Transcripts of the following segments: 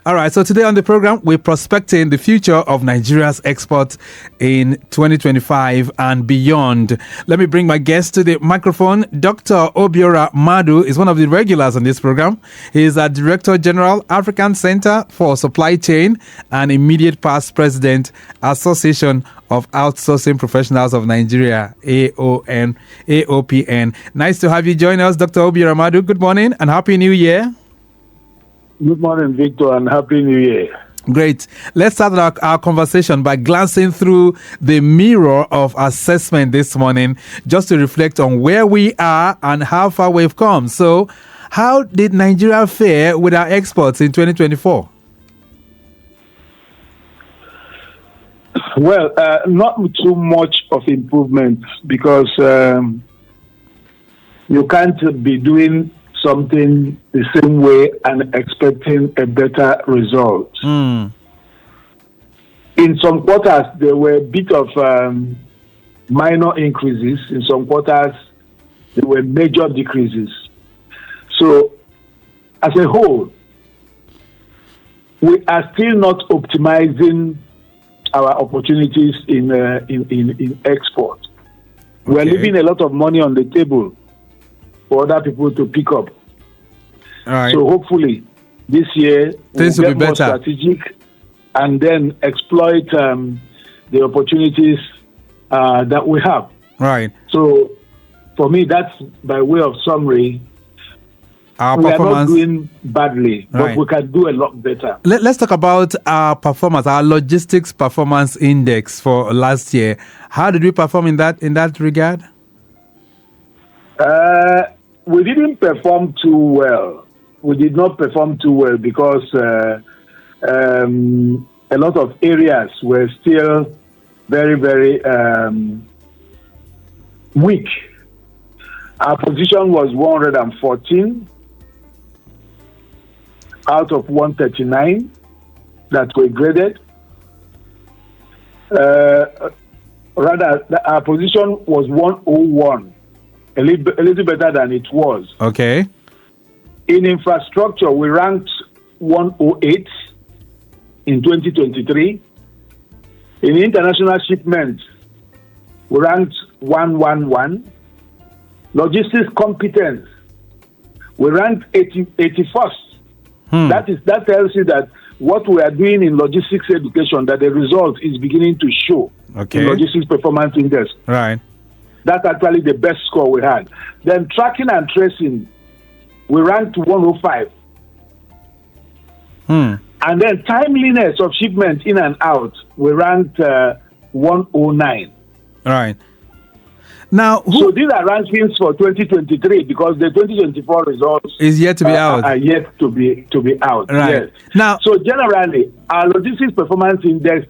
All right, so today on the program, we're prospecting the future of Nigeria's exports in 2025 and beyond. Let me bring my guest to the microphone. Dr. Obiora Madu is one of the regulars on this program. He is a Director General, African Center for Supply Chain and immediate past President, Association of Outsourcing Professionals of Nigeria, AOPN. Nice to have you join us, Dr. Obiora Madu. Good morning and Happy New Year. Good morning, Victor, and Happy New Year. Great. Let's start our conversation by glancing through the mirror of assessment this morning, just to reflect on where we are and how far we've come. So, how did Nigeria fare with our exports in 2024? Well, not too much of improvement because you can't be doing something the same way and expecting a better result. In some quarters, there were a bit of minor increases. In some quarters, there were major decreases. So, as a whole, we are still not optimizing our opportunities in export. We're leaving a lot of money on the table for other people to pick up. All right. So hopefully this year things will be more better, strategic, and then exploit the opportunities that we have. Right. So for me, that's by way of summary. Our we performance, are not doing badly, right, but we can do a lot better. Let's talk about our performance, our logistics performance index for last year. How did we perform in that regard? We didn't perform too well. We did not perform too well because a lot of areas were still very, very weak. Our position was 114 out of 139 that were graded. Rather, our position was 101. A little better than it was. Okay. In infrastructure, we ranked 108 in 2023. In international shipments, we ranked 111. Logistics competence, we ranked 81st. That tells you that what we are doing in logistics education, that the result is beginning to show in logistics performance index. Right. That's actually the best score we had. Then tracking and tracing, we ranked 105. And then timeliness of shipment in and out, we ranked 109. Right. Now, so these are rankings for 2023 because the 2024 results is yet to be out. Are yet to be out. Right. Yes. Now, so generally, our logistics performance index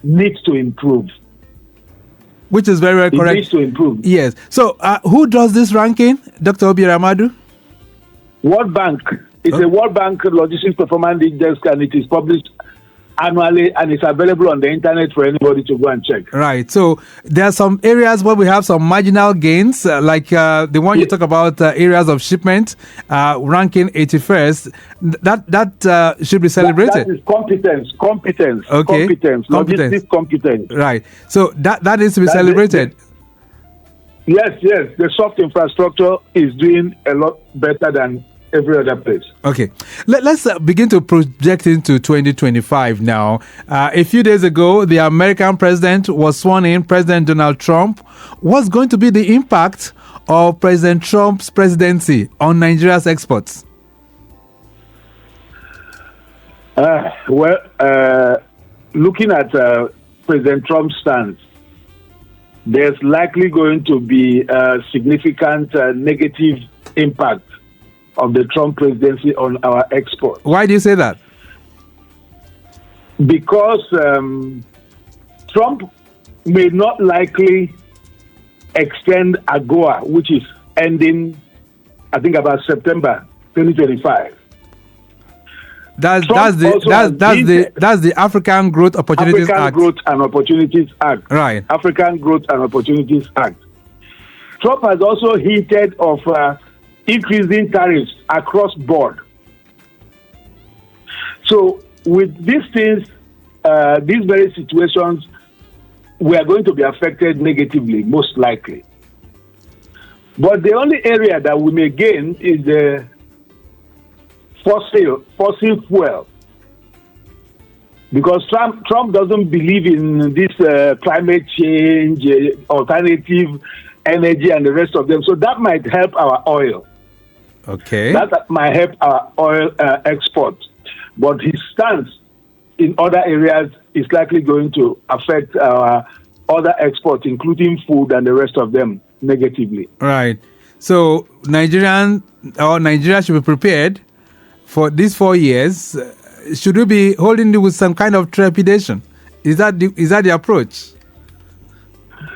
needs to improve. Which is very, very correct. It needs to improve. Yes. So, who does this ranking, Dr. Obiora Madu? World Bank. It's a World Bank Logistics Performance Index, and it is published annually, and it's available on the internet for anybody to go and check. Right. So there are some areas where we have some marginal gains, like the one you talk about, areas of shipment, ranking 81st. That should be celebrated. That is competence. Okay. Competence. Logistics competence. Right. So that is to be celebrated. Yes. The soft infrastructure is doing a lot better than every other place. Okay. Let's begin to project into 2025 now. A few days ago, the American president was sworn in, President Donald Trump. What's going to be the impact of President Trump's presidency on Nigeria's exports? Looking at President Trump's stance, there's likely going to be a significant negative impact of the Trump presidency on our exports. Why do you say that? Because Trump may not likely extend AGOA, which is ending, I think, about September 2025. That's the African Growth Opportunities Act. African Growth and Opportunities Act. Right. African Growth and Opportunities Act. Trump has also hinted of increasing tariffs across board. So with these things, these very situations, we are going to be affected negatively, most likely. But the only area that we may gain is the fossil fuel. Because Trump doesn't believe in this climate change, alternative energy, and the rest of them. So that might help our oil. Okay. That might help our oil export. But his stance in other areas is likely going to affect our other exports, including food and the rest of them, negatively. Right. So Nigeria should be prepared for these 4 years. Should we be holding it with some kind of trepidation? Is that the approach?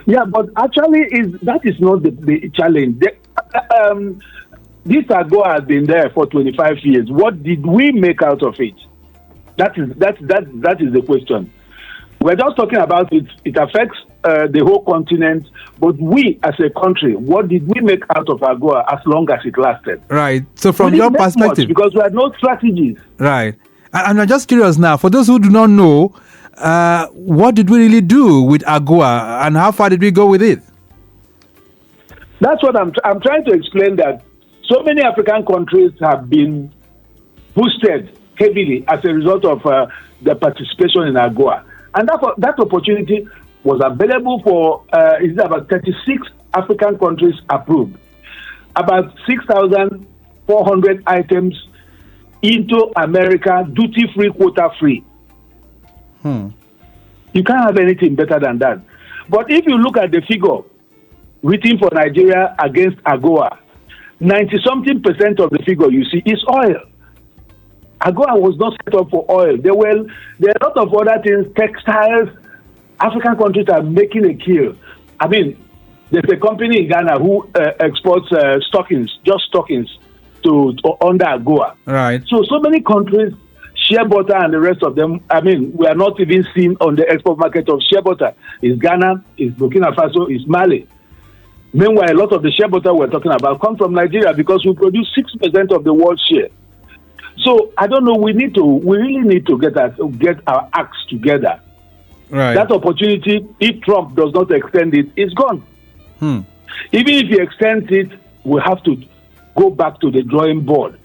Yeah, but actually, that is not the challenge. This AGOA has been there for 25 years. What did we make out of it? That is the question. We're just talking about it. It affects the whole continent, but we as a country, what did we make out of AGOA as long as it lasted? Right. So from your perspective, because we had no strategies. Right. And I'm just curious now, for those who do not know, what did we really do with AGOA and how far did we go with it? That's what I'm trying to explain, that so many African countries have been boosted heavily as a result of the participation in AGOA. And that opportunity was available for about 36 African countries approved. About 6,400 items into America, duty-free, quota-free. You can't have anything better than that. But if you look at the figure written for Nigeria against AGOA, 90-something% of the figure you see is oil. AGOA was not set up for oil. There are a lot of other things, textiles. African countries are making a kill. I mean, there's a company in Ghana who exports stockings to under AGOA. Right. So many countries, shea butter and the rest of them, I mean, we are not even seen on the export market of shea butter. It's Ghana, it's Burkina Faso, it's Mali. Meanwhile, a lot of the shea butter we're talking about come from Nigeria because we produce 6% of the world's share. So I don't know. We really need to get our acts together. Right. That opportunity, if Trump does not extend it, is gone. Even if he extends it, we have to go back to the drawing board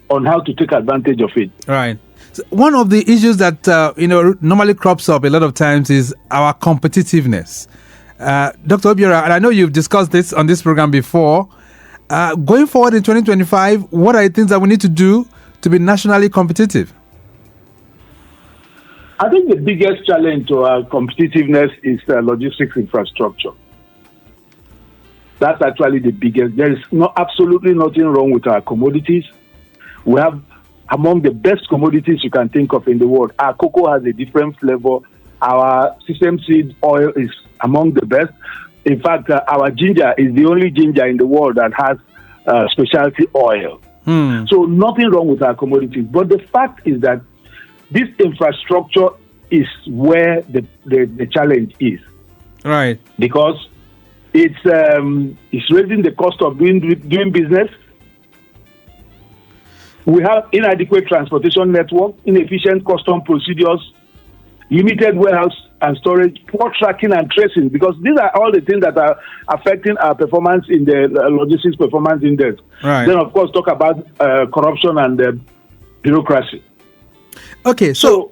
on how to take advantage of it. Right. So one of the issues that normally crops up a lot of times is our competitiveness. Dr. Obiora, and I know you've discussed this on this program before. Going forward in 2025, what are the things that we need to do to be nationally competitive? I think the biggest challenge to our competitiveness is logistics infrastructure. That's actually the biggest. There is absolutely nothing wrong with our commodities. We have among the best commodities you can think of in the world. Our cocoa has a different flavor. Our sesame seed oil is among the best. In fact, our ginger is the only ginger in the world that has specialty oil. So nothing wrong with our commodities. But the fact is that this infrastructure is where the challenge is. Right. Because it's raising the cost of doing business. We have inadequate transportation network, inefficient custom procedures, limited warehouse and storage, poor tracking and tracing, because these are all the things that are affecting our performance in the logistics performance index. Right. Then, of course, talk about corruption and bureaucracy. Okay, so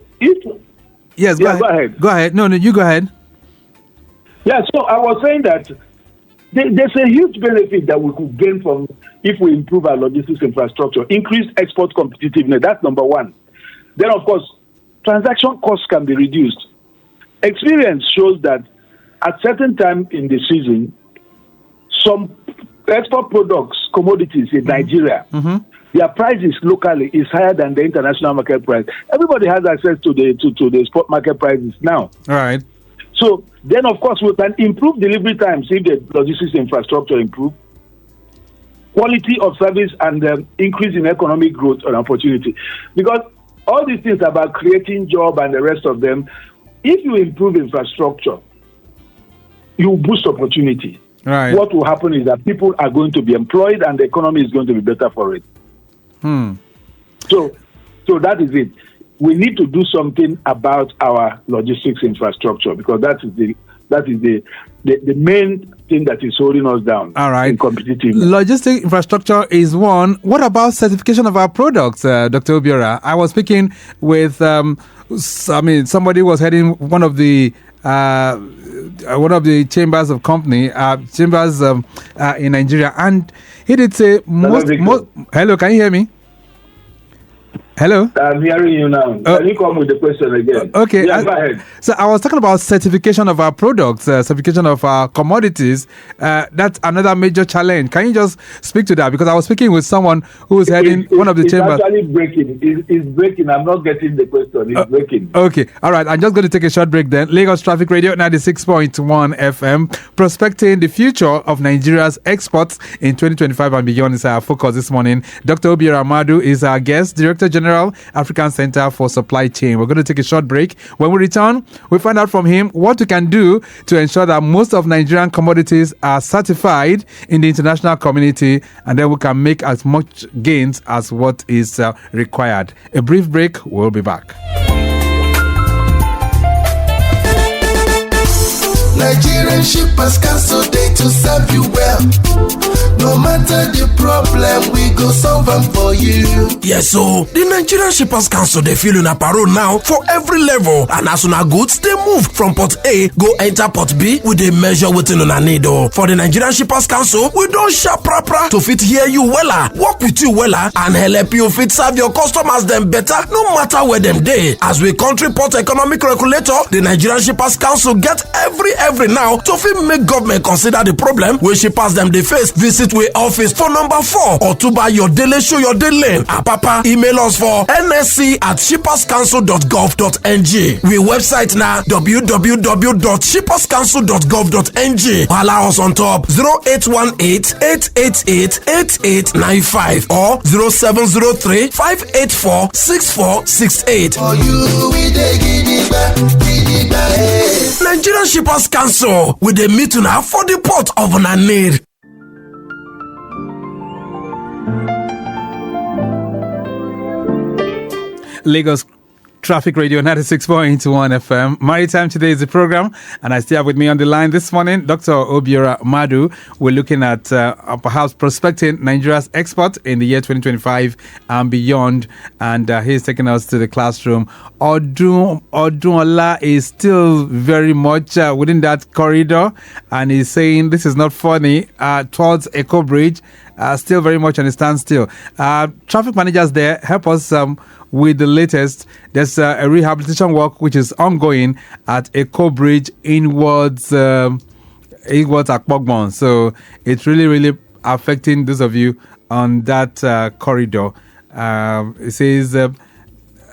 yes, go ahead. Go ahead. No, you go ahead. Yeah, so I was saying that there's a huge benefit that we could gain from if we improve our logistics infrastructure, increase export competitiveness. That's number one. Then, of course, transaction costs can be reduced. Experience shows that at certain time in the season, some export products, commodities in Nigeria, their prices locally is higher than the international market price. Everybody has access to the spot market prices now. All right. So then, of course, we can improve delivery times if the logistics infrastructure improve, quality of service, and increase in economic growth and opportunity. Because all these things about creating job and the rest of them, if you improve infrastructure, you boost opportunity. Right. What will happen is that people are going to be employed and the economy is going to be better for it. So that is it. we need to do something about our logistics infrastructure, because that is the main thing that is holding us down. All right. In competitive. Logistic infrastructure is one. What about certification of our products, Dr. Obiora? I was speaking with, somebody was heading one of the chambers of company, chambers in Nigeria, and he did say most. Hello, can you hear me? Hello? I'm hearing you now. Can you come with the question again? Okay. Yeah, go ahead. So I was talking about certification of our products, certification of our commodities. That's another major challenge. Can you just speak to that? Because I was speaking with someone who was heading one of the chambers. It's actually breaking. It's breaking. I'm not getting the question. It's breaking. Okay. All right. I'm just going to take a short break then. Lagos Traffic Radio 96.1 FM. Prospecting the future of Nigeria's exports in 2025 and beyond is our focus this morning. Dr. Obiora Madu is our guest, Director General, African Center for Supply Chain. We're going to take a short break. When we return, we find out from him what we can do to ensure that most of Nigerian commodities are certified in the international community, and then we can make as much gains as what is required. A brief break. We'll be back. Nigerian shippers cancel day to serve you well. No matter the problem, we go solve them for you. Yes, so the Nigerian Shippers Council, they feel in a parole now for every level. And as soon as goods, they move from port A, go enter port B with a measure within on a need. For the Nigerian Shippers Council, we don't sharp proper to fit hear you wella, work with you wella, and help you fit serve your customers them better, no matter where them day. As we country port economic regulator, the Nigerian Shippers Council get every now to fit make government consider the problem where shippers them they face. Visit we office for number 4 or to buy your daily show your daily. Papa, email us for nsc@shipperscouncil.gov.ng. We website now www.shipperscouncil.gov.ng. Allow us on top 0818-888-8895 or 0703-584-6468. For you, we dey gidigba. Nigerian Shippers Council with the meeting now for the port of Nanir. Lagos Traffic Radio 96.1 FM. Maritime today is the program, and I still have with me on the line this morning Dr. Obiora Madu. We're looking at perhaps prospecting Nigeria's export in the year 2025 and beyond, and he's taking us to the classroom. Odunola is still very much within that corridor, and he's saying this is not funny towards Echo Bridge. Still very much on a standstill. Traffic managers there, help us with the latest. There's a rehabilitation work which is ongoing at Echo Bridge inwards Akpogbon. So it's really affecting those of you on that corridor. It says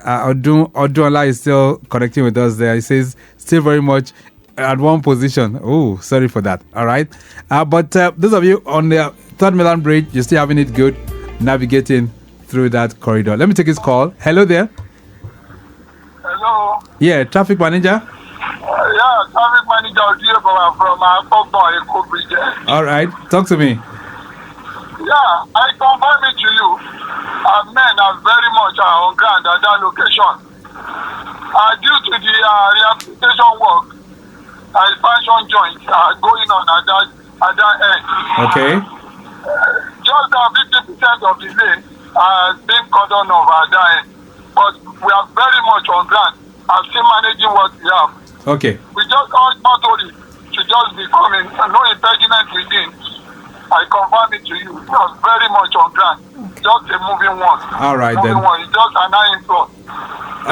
Odunola is still connecting with us there. It says still very much at one position. Oh, sorry for that. All right. But those of you on the Third Milan Bridge, you're still having it good navigating through that corridor. Let me take his call. Hello there. Hello. Yeah, traffic manager. Traffic manager from Akpogbon Echo Bridge. All right, talk to me. Yeah, I confirm it to you. Our men are very much on ground at that location. Due to the rehabilitation work, expansion joints are going on at that end. Okay. Just 50% of the lane being cordoned off at that end. But we are very much on ground and still managing what we have. Okay. We just urge Oteri to just be coming, no impediment within. I confirm it to you. We are very much on ground. Just a moving one. All right, moving then. One. It's just an eye inflow.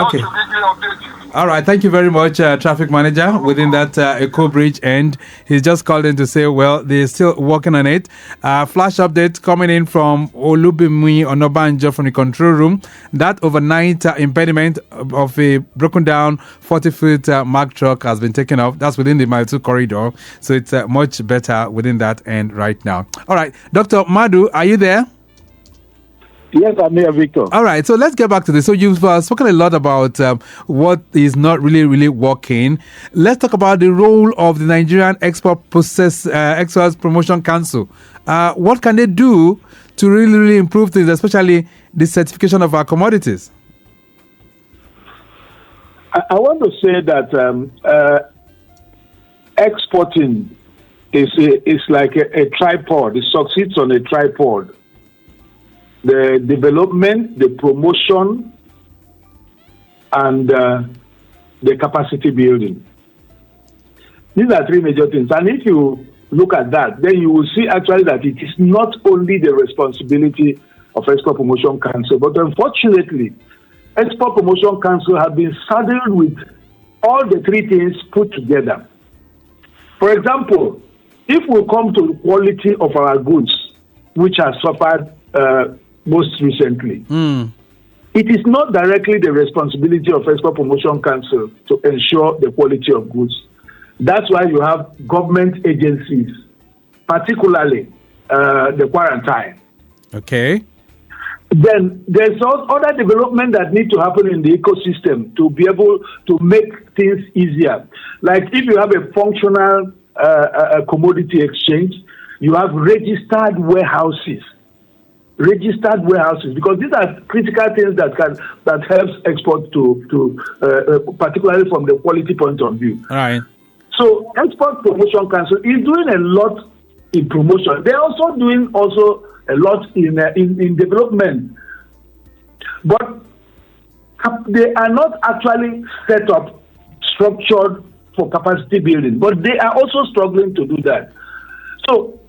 Okay. Just to give you an update. All right, thank you very much, traffic manager within that Echo Bridge end. He's just called in to say, well, they're still working on it. Flash update coming in from Olubimi Onobanjo from the control room. That overnight impediment of a broken down 40-foot Mack truck has been taken off. That's within the Mile 2 corridor. So it's much better within that end right now. All right, Dr. Madu, are you there? Yes, I'm here, Victor. All right, so let's get back to this. So you've spoken a lot about what is not really working. Let's talk about the role of the Nigerian Export Promotion Council. What can they do to really improve things, especially the certification of our commodities? I want to say that exporting is like a tripod. It succeeds on a tripod. The development, the promotion, and the capacity building. These are three major things. And if you look at that, then you will see actually that it is not only the responsibility of Export Promotion Council, but unfortunately, Export Promotion Council have been saddled with all the three things put together. For example, if we come to the quality of our goods, which has suffered most recently, it is not directly the responsibility of Export Promotion Council to ensure the quality of goods. That's why you have government agencies, particularly the quarantine. Okay. Then there's other development that need to happen in the ecosystem to be able to make things easier. Like if you have a functional commodity exchange, you have registered warehouses, because these are critical things that helps export to particularly from the quality point of view. All right. So Export Promotion Council is doing a lot in promotion. They're also doing a lot in development, but they are not actually set up, structured for capacity building. But they are also struggling to do that. So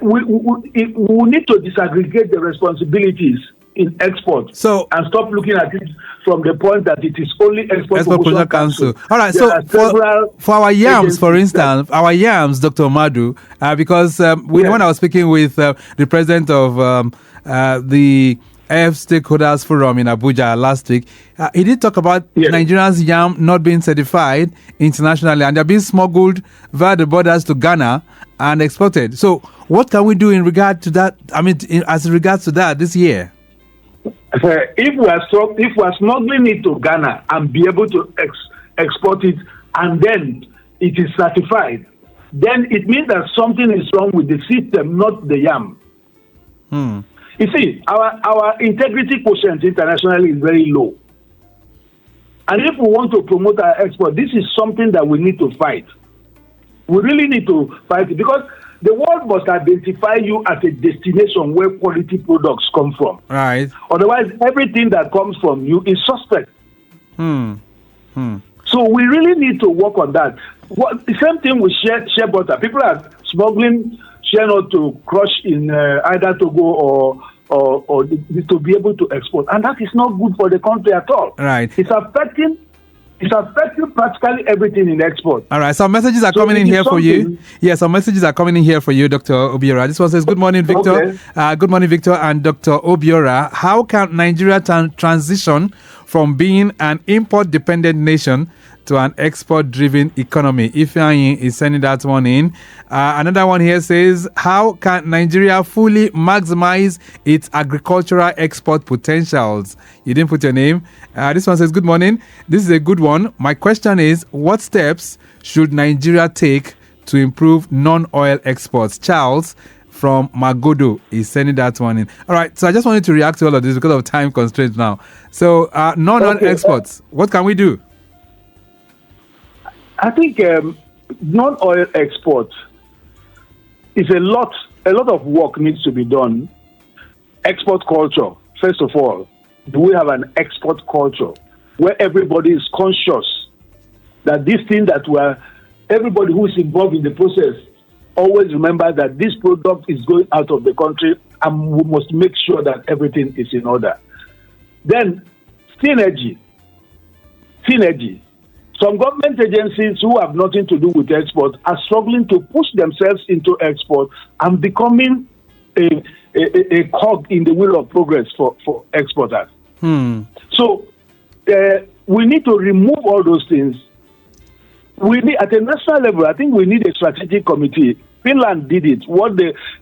we need to disaggregate the responsibilities in export, and stop looking at it from the point that it is only Export Promotion Council. All right, there so for our yams, for instance, our yams, Dr. Madu, because when I was speaking with the president of the AF Stakeholders Forum in Abuja last week, he did talk about Nigeria's yam not being certified internationally, and they're being smuggled via the borders to Ghana and exported. So what can we do in regard to that? I mean, as regards to that this year? If we are smuggling it to Ghana and be able to export it, and then it is certified, then it means that something is wrong with the system, not the yam. You see, our integrity quotient internationally is very low. And if we want to promote our export, this is something that we need to fight. We really need to fight it, because the world must identify you as a destination where quality products come from. Right. Otherwise, everything that comes from you is suspect. So we really need to work on that. The same thing with shea butter. People are smuggling shea nut to crush in either Togo or to be able to export, and that is not good for the country at all. Right. It's affecting practically everything in export. All right, some messages are coming in here for you. Yeah, some messages are coming in here for you, Dr. Obiora. This one says, good morning, Victor. Okay. Good morning, Victor and Dr. Obiora. How can Nigeria transition from being an import-dependent nation to an export-driven economy? Ifeanyi is sending that one in. Another one here says, how can Nigeria fully maximize its agricultural export potentials? You didn't put your name. This one says, good morning. This is a good one. My question is, what steps should Nigeria take to improve non-oil exports? Charles from Magodo is sending that one in. All right, so I just wanted to react to all of this because of time constraints now. So non-oil exports, what can we do? I think non-oil export is a lot of work needs to be done. Export culture, first of all. Do we have an export culture where everybody is conscious that this thing everybody who is involved in the process always remember that this product is going out of the country, and we must make sure that everything is in order. Then, synergy. Some government agencies who have nothing to do with export are struggling to push themselves into export and becoming a cog in the wheel of progress for exporters. So we need to remove all those things. We need, at a national level, I think we need a strategic committee. Finland did it.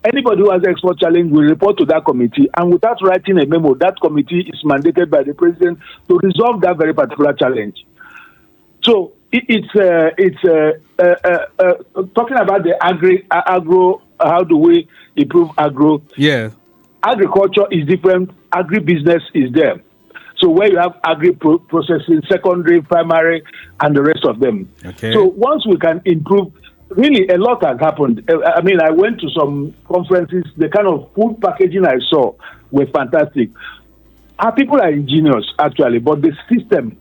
Anybody who has export challenge will report to that committee, and without writing a memo, that committee is mandated by the president to resolve that very particular challenge. So it's talking about the agro. How do we improve agro? Yeah, agriculture is different. Agribusiness is there. So where you have processing, secondary, primary, and the rest of them. Okay. So once we can improve, really a lot has happened. I mean, I went to some conferences. The kind of food packaging I saw were fantastic. Our people are ingenious, actually, but the system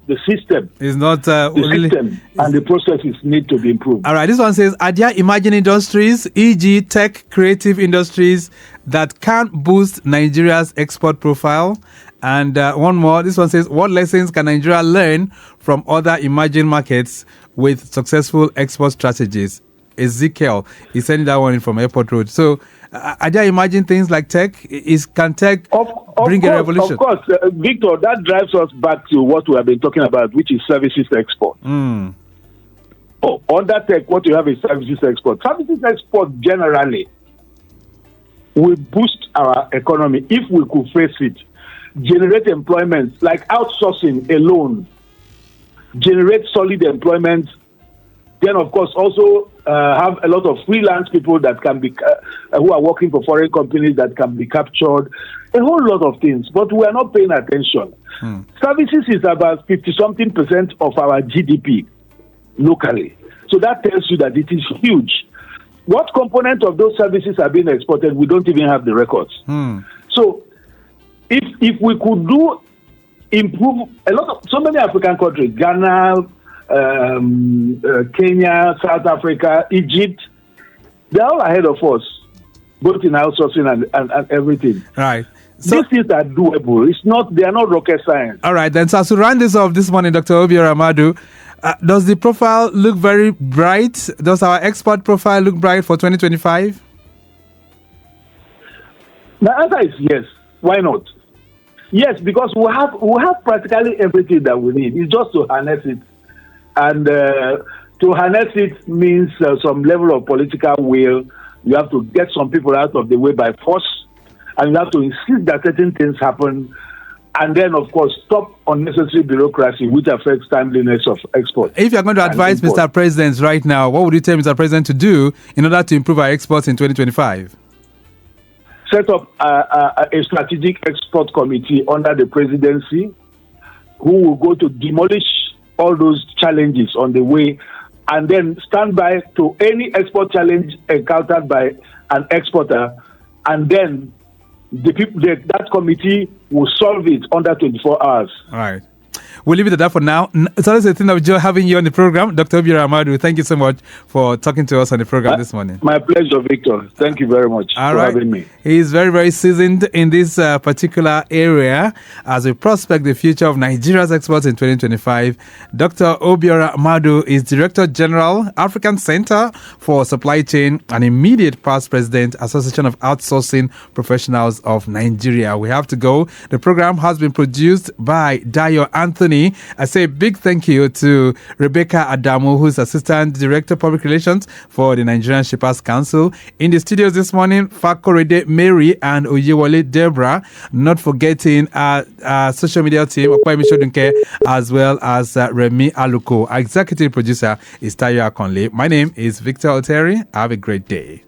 is not really, system and the processes need to be improved. All right, this one says, are there emerging industries, e.g. tech, creative industries, that can boost Nigeria's export profile? And one more, this one says, what lessons can Nigeria learn from other emerging markets with successful export strategies? Ezekiel is sending that one in from Airport Road. So, are there emerging things like tech? Can tech bring a revolution? Of course, Victor, that drives us back to what we have been talking about, which is services export. Under tech, what you have is services export. Services export generally will boost our economy if we could face it. Generate employment, like outsourcing alone, generate solid employment. Then, of course, also have a lot of freelance people that can be who are working for foreign companies that can be captured. A whole lot of things, but we are not paying attention. Services is about 50-something% of our GDP locally. So that tells you that it is huge. What component of those services are being exported? We don't even have the records. So, if we could improve so many African countries, Ghana, Kenya, South Africa, Egypt, they're all ahead of us, both in outsourcing and everything. Right. So, these things are doable. They are not rocket science. All right, then. So, to round this off this morning, Dr. Obiora Madu, does the profile look very bright? Does our export profile look bright for 2025? The answer is yes. Why not? Yes, because we have practically everything that we need. It's just to harness it. And to harness it means some level of political will. You have to get some people out of the way by force, and you have to insist that certain things happen. And then, of course, stop unnecessary bureaucracy, which affects timeliness of export. If you're going to advise Mr. President right now, what would you tell Mr. President to do in order to improve our exports in 2025? Set up a strategic export committee under the presidency who will go to demolish all those challenges on the way, and then stand by to any export challenge encountered by an exporter, and then that committee will solve it under 24 hours. All right. We'll leave it at that for now. It's always a thing of joy having you on the program. Dr. Obiora Madu, thank you so much for talking to us on the program this morning. My pleasure, Victor. Thank you very much for having me. He's very, very seasoned in this particular area as we prospect the future of Nigeria's exports in 2025. Dr. Obiora Madu is Director General, African Center for Supply Chain and immediate past President, Association of Outsourcing Professionals of Nigeria. We have to go. The program has been produced by Dayo Anthony. I say a big thank you to Rebecca Adamu, who's Assistant Director Public Relations for the Nigerian Shippers Council. In the studios this morning, Fakorede Mary and Oyewole Deborah. Not forgetting our social media team, Okwemi Shodunke, as well as Remi Aluko. Our executive producer is Tayo Akonle. My name is Victor Oteri. Have a great day.